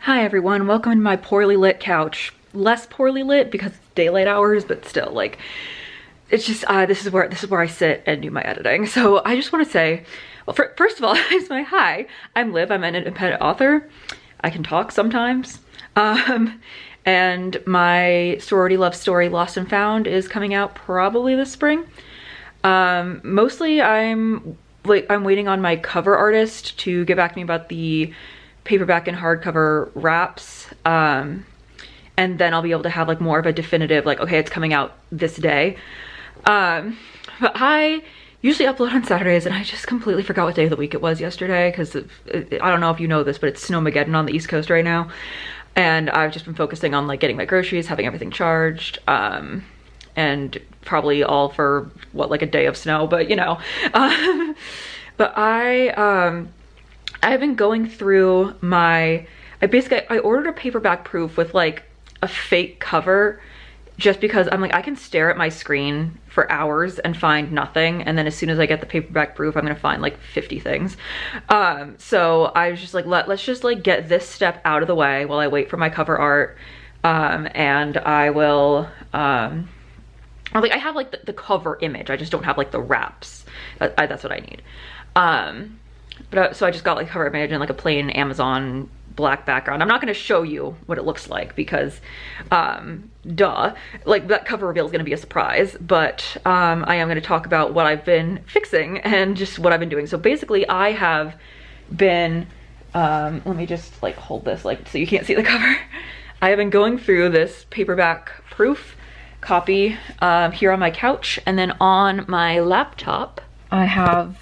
Hi everyone, welcome to my poorly lit couch. Less poorly lit because it's daylight hours, but still, like, it's just, this is where I sit and do my editing. So I just want to say, well, first of all, hi, I'm Liv, I'm an independent author. I can talk sometimes. And my sorority love story, Lost and Found, is coming out probably this spring. Mostly I'm waiting on my cover artist to get back to me about the paperback and hardcover wraps, and then I'll be able to have like more of a definitive, like, okay, it's coming out this day. But I usually upload on Saturdays, and I just completely forgot what day of the week it was yesterday, because I don't know if you know this, but it's Snowmageddon on the East Coast right now, and I've just been focusing on like getting my groceries, having everything charged, and probably all for what, like a day of snow, but you know. But I've been going through I ordered a paperback proof with like a fake cover, just because I'm like, I can stare at my screen for hours and find nothing, and then as soon as I get the paperback proof, I'm gonna find like 50 things. So I was just like, let's just like get this step out of the way while I wait for my cover art, and I will, like, I have like the cover image, I just don't have like the wraps. That's what I need. So I just got like cover image and like a plain Amazon black background. I'm not going to show you what it looks like because, duh, like that cover reveal is going to be a surprise, but I am going to talk about what I've been fixing and just what I've been doing. So basically I have been, let me just like hold this like so you can't see the cover. I have been going through this paperback proof copy here on my couch, and then on my laptop I have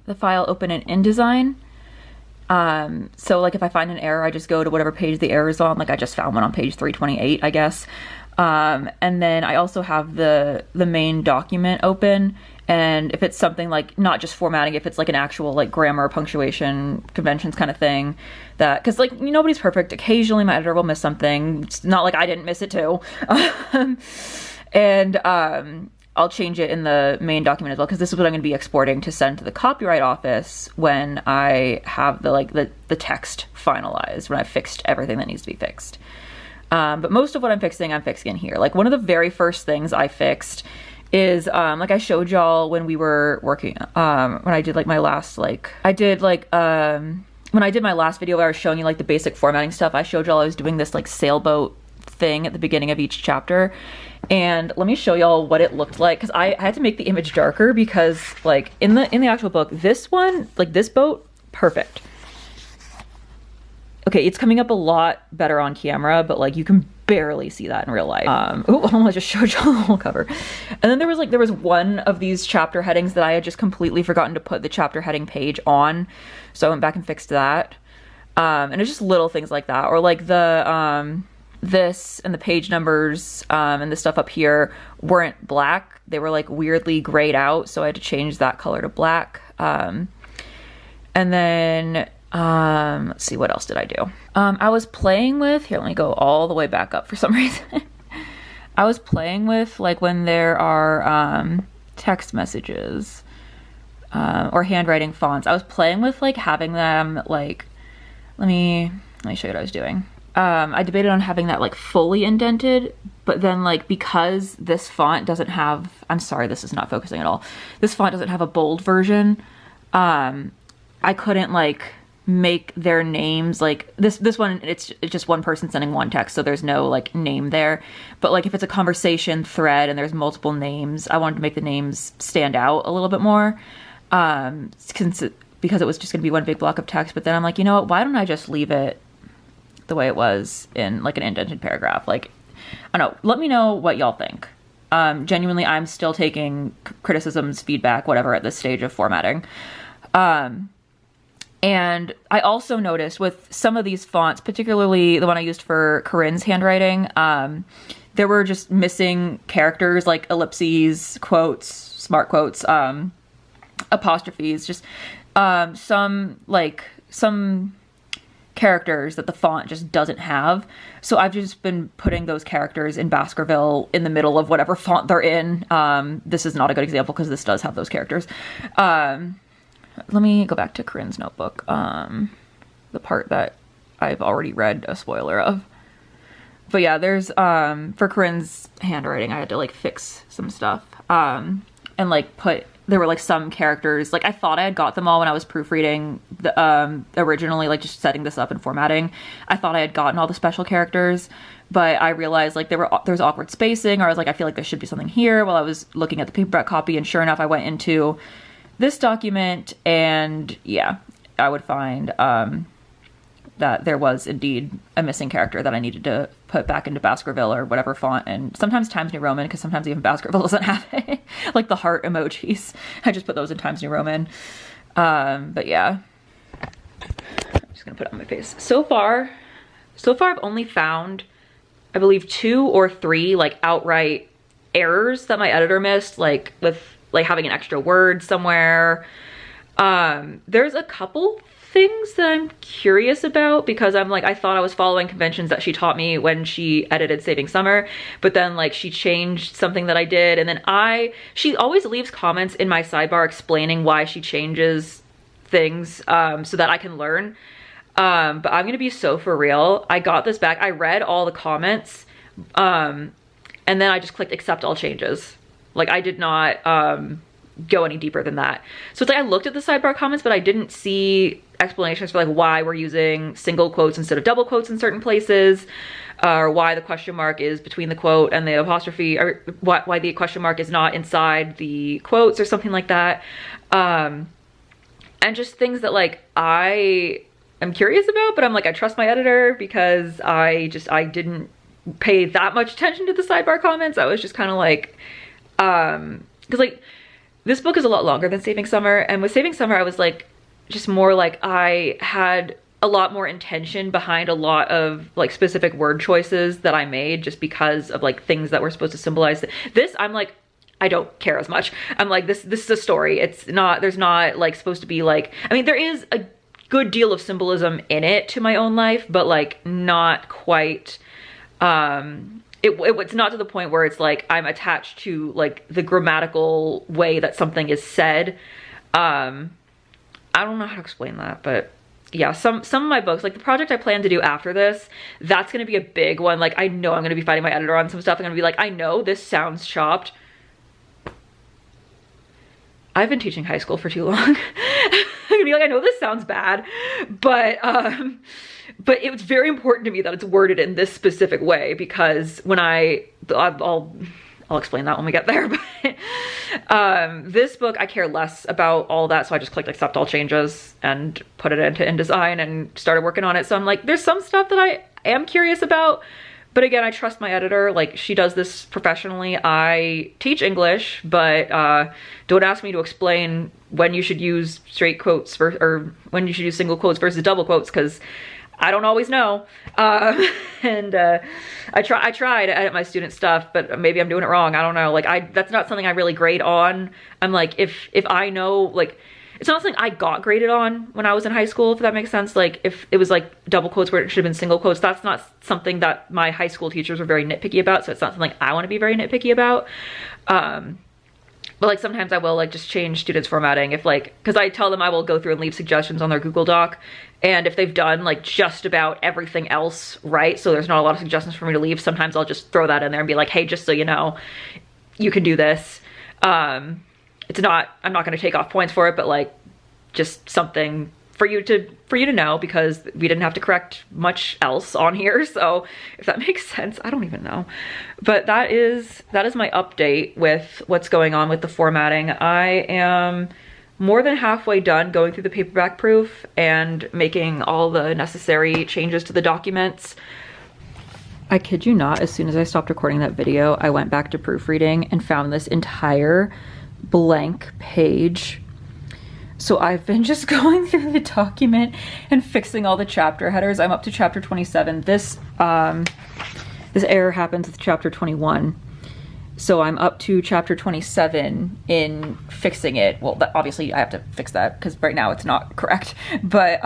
the file open in InDesign. So like if I find an error, I just go to whatever page the error is on. Like I just found one on page 328, I guess. And then I also have the main document open, and if it's something like not just formatting, if it's like an actual like grammar, punctuation, conventions kind of thing, that, because like nobody's perfect, occasionally my editor will miss something. It's not like I didn't miss it too. I'll change it in the main document as well, because this is what I'm going to be exporting to send to the copyright office when I have the text finalized, when I've fixed everything that needs to be fixed. But most of what I'm fixing in here. Like one of the very first things I fixed is, like I showed y'all when we were working, when I did like my last, like, when I did my last video where I was showing you like the basic formatting stuff, I showed y'all I was doing this like sailboat thing at the beginning of each chapter. And let me show y'all what it looked like, because I had to make the image darker because like in the actual book, this one, like this boat, perfect. Okay, it's coming up a lot better on camera, but like you can barely see that in real life. Oh, I just showed y'all the whole cover. And then there was one of these chapter headings that I had just completely forgotten to put the chapter heading page on. So I went back and fixed that. And it's just little things like that. Or like this and the page numbers and the stuff up here weren't black. They were like weirdly grayed out, so I had to change that color to black. And then let's see, what else did I do? I was playing with, here, let me go all the way back up for some reason. I was playing with like when there are text messages or handwriting fonts. I was playing with like having them like, let me show you what I was doing. I debated on having that like fully indented, but then like because this font doesn't have, I'm sorry, this is not focusing at all. This font doesn't have a bold version. I couldn't like make their names like this one. It's just one person sending one text, so there's no like name there. But like if it's a conversation thread and there's multiple names, I wanted to make the names stand out a little bit more, because it was just gonna be one big block of text. But then I'm like, you know what? Why don't I just leave it the way it was in like an indented paragraph? Like, I don't know, let me know what y'all think. Genuinely, I'm still taking criticisms, feedback, whatever at this stage of formatting. And I also noticed with some of these fonts, particularly the one I used for Corinne's handwriting, there were just missing characters like ellipses, quotes, smart quotes, apostrophes, just some characters that the font just doesn't have. So I've just been putting those characters in Baskerville in the middle of whatever font they're in. This is not a good example because this does have those characters. Let me go back to Corinne's notebook. The part that I've already read a spoiler of. But yeah, there's, for Corinne's handwriting, I had to like fix some stuff, and like there were like some characters, like I thought I had got them all when I was proofreading the, originally, like just setting this up and formatting. I thought I had gotten all the special characters, but I realized like there was awkward spacing, or I was like, I feel like there should be something here while I was looking at the paperback copy, and sure enough, I went into this document, and yeah, I would find, that there was indeed a missing character that I needed to put back into Baskerville or whatever font, and sometimes Times New Roman, because sometimes even Baskerville doesn't have it. Like the heart emojis, I just put those in Times New Roman. But yeah, I'm just gonna put it on my face. So far I've only found, I believe, 2 or 3 like outright errors that my editor missed, like with like having an extra word somewhere. There's a couple things that I'm curious about, because I'm like, I thought I was following conventions that she taught me when she edited Saving Summer, but then like she changed something that I did, and then she always leaves comments in my sidebar explaining why she changes things, so that I can learn. But I'm gonna be so for real. I got this back, I read all the comments, and then I just clicked accept all changes. Like I did not go any deeper than that. So it's like I looked at the sidebar comments, but I didn't see explanations for like why we're using single quotes instead of double quotes in certain places, or why the question mark is between the quote and the apostrophe, or why the question mark is not inside the quotes or something like that. And just things that like I am curious about, but I'm like, I trust my editor, because I didn't pay that much attention to the sidebar comments. I was just kind of like, because like this book is a lot longer than Saving Summer, and with Saving Summer I was like, just more like I had a lot more intention behind a lot of like specific word choices that I made, just because of like things that were supposed to symbolize this. I'm like, I don't care as much. I'm like, this is a story. It's not, there's not like supposed to be like, I mean, there is a good deal of symbolism in it to my own life, but like not quite, it's not to the point where it's like I'm attached to like the grammatical way that something is said. I don't know how to explain that, but yeah, some of my books, like the project I plan to do after this, that's gonna be a big one. Like I know I'm gonna be fighting my editor on some stuff. I'm gonna be like, I know this sounds chopped. I've been teaching high school for too long. I'm gonna be like, I know this sounds bad, but it was very important to me that it's worded in this specific way, because when I'll explain that when we get there, but this book, I care less about all that, so I just clicked accept all changes and put it into InDesign and started working on it. So I'm like, there's some stuff that I am curious about, but again, I trust my editor. Like she does this professionally. I teach English, but don't ask me to explain when you should use straight quotes or when you should use single quotes versus double quotes, because I don't always know. And I try to edit my student stuff, but maybe I'm doing it wrong. I don't know. Like that's not something I really grade on. I'm like, if I know, like, it's not something I got graded on when I was in high school, if that makes sense. Like if it was like double quotes where it should have been single quotes, that's not something that my high school teachers were very nitpicky about. So it's not something I want to be very nitpicky about. But like sometimes I will like just change students' formatting if like, because I tell them I will go through and leave suggestions on their Google Doc, and if they've done like just about everything else right, so there's not a lot of suggestions for me to leave, sometimes I'll just throw that in there and be like, hey, just so you know, you can do this. It's not, I'm not going to take off points for it, but like just something for you to know, because we didn't have to correct much else on here. So if that makes sense, I don't even know. But that is my update with what's going on with the formatting. I am more than halfway done going through the paperback proof and making all the necessary changes to the documents. I kid you not, as soon as I stopped recording that video, I went back to proofreading and found this entire blank page. So I've been just going through the document and fixing all the chapter headers. I'm up to chapter 27. This error happens with chapter 21. So I'm up to chapter 27 in fixing it. Well, obviously I have to fix that because right now it's not correct. But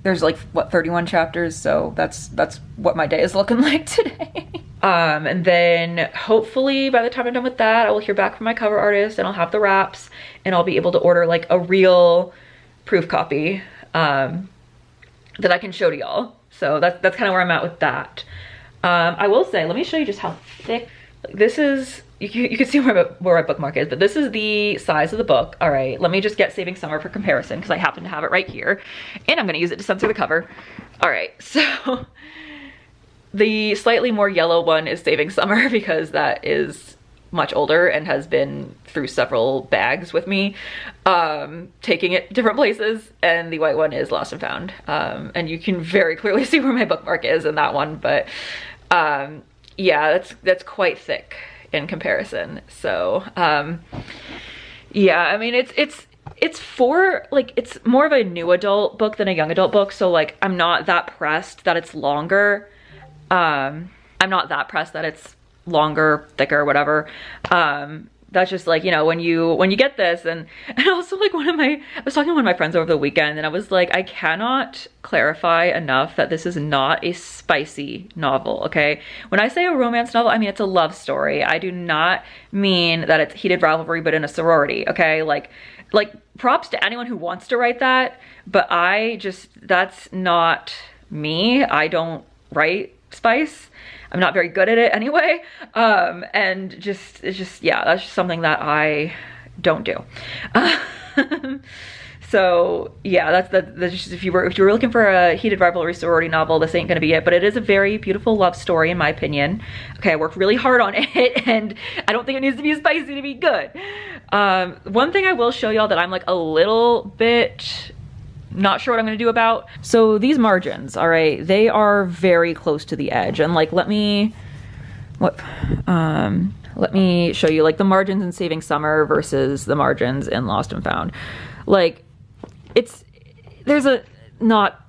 there's like, what, 31 chapters? So that's what my day is looking like today. And then hopefully by the time I'm done with that, I will hear back from my cover artist and I'll have the wraps and I'll be able to order like a real proof copy that I can show to y'all. So that's kind of where I'm at with that. I will say, let me show you just how thick this is. You can see where my bookmark is, but this is the size of the book. All right, let me just get Saving Summer for comparison because I happen to have it right here, and I'm gonna use it to censor the cover. All right, so the slightly more yellow one is Saving Summer because that is much older and has been through several bags with me, taking it different places, and the white one is Lost and Found. And you can very clearly see where my bookmark is in that one, but yeah, that's quite thick in comparison. So yeah, I mean, it's for like, it's more of a new adult book than a young adult book, so like I'm not that pressed that it's longer. I'm not that pressed that it's longer, thicker, whatever. That's just like, you know, when you get this, and also like I was talking to one of my friends over the weekend, and I was like, I cannot clarify enough that this is not a spicy novel, okay? When I say a romance novel, I mean it's a love story. I do not mean that it's heated rivalry but in a sorority, okay? Like props to anyone who wants to write that, but that's not me. I don't write spice. I'm not very good at it anyway. And it's just, yeah, that's just something that I don't do. So yeah, that's just, if you were looking for a heated rivalry sorority novel, this ain't gonna be it, but it is a very beautiful love story in my opinion. Okay, I worked really hard on it, and I don't think it needs to be spicy to be good. One thing I will show y'all that I'm like a little bit not sure what I'm gonna do about. So these margins, all right, they are very close to the edge, and like let me show you like the margins in Saving Summer versus the margins in Lost and Found. Like there's a not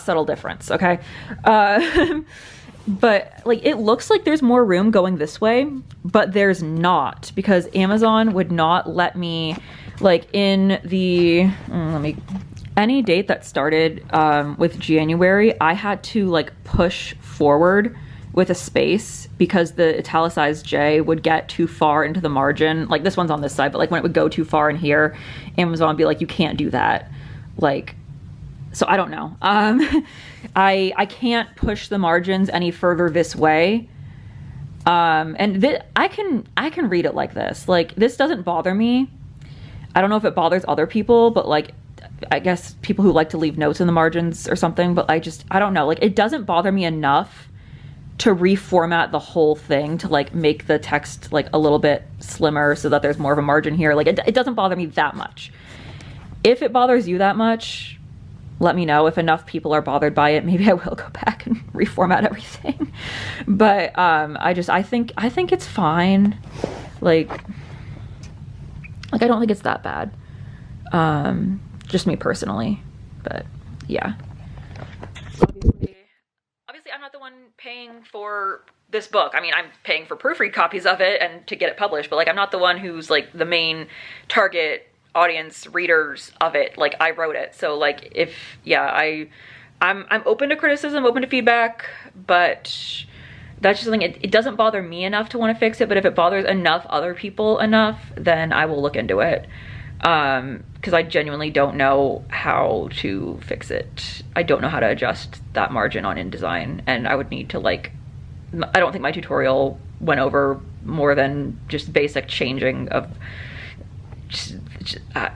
subtle difference, okay? But like it looks like there's more room going this way, but there's not, because Amazon would not let me, like in the any date that started with January, I had to like push forward with a space because the italicized J would get too far into the margin. Like this one's on this side, but like when it would go too far in here, Amazon would be like, you can't do that. Like, so I don't know. I can't push the margins any further this way. And I can read it like this. Like this doesn't bother me. I don't know if it bothers other people, but like, I guess people who like to leave notes in the margins or something, but I don't know. Like it doesn't bother me enough to reformat the whole thing to like make the text like a little bit slimmer so that there's more of a margin here. Like it doesn't bother me that much. If it bothers you that much, let me know. If enough people are bothered by it, maybe I will go back and reformat everything. But I think it's fine. Like I don't think it's that bad. Just me personally, but yeah. Obviously I'm not the one paying for this book. I mean, I'm paying for proofread copies of it and to get it published, but like I'm not the one who's like the main target audience readers of it. Like I wrote it, so like if, yeah, I'm open to criticism, open to feedback, but that's just something, it doesn't bother me enough to want to fix it, but if it bothers enough other people enough, then I will look into it. Because I genuinely don't know how to fix it. I don't know how to adjust that margin on InDesign, and I would need to like, I don't think my tutorial went over more than just basic changing of, I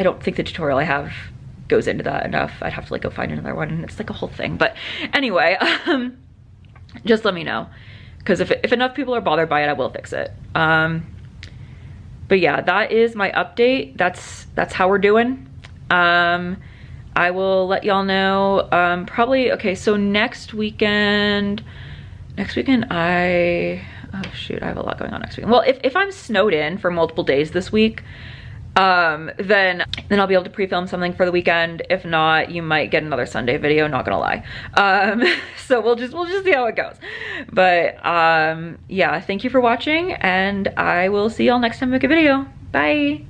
don't think the tutorial I have goes into that enough. I'd have to like go find another one, and it's like a whole thing. But anyway, just let me know, because if enough people are bothered by it, I will fix it. But yeah, that is my update. That's how we're doing. I will let y'all know, probably, okay, so next weekend oh shoot, I have a lot going on next week. Well, if I'm snowed in for multiple days this week, then I'll be able to pre-film something for the weekend. If not, you might get another Sunday video, not gonna lie. So we'll just see how it goes. But yeah, thank you for watching, and I will see y'all next time I make a video. Bye.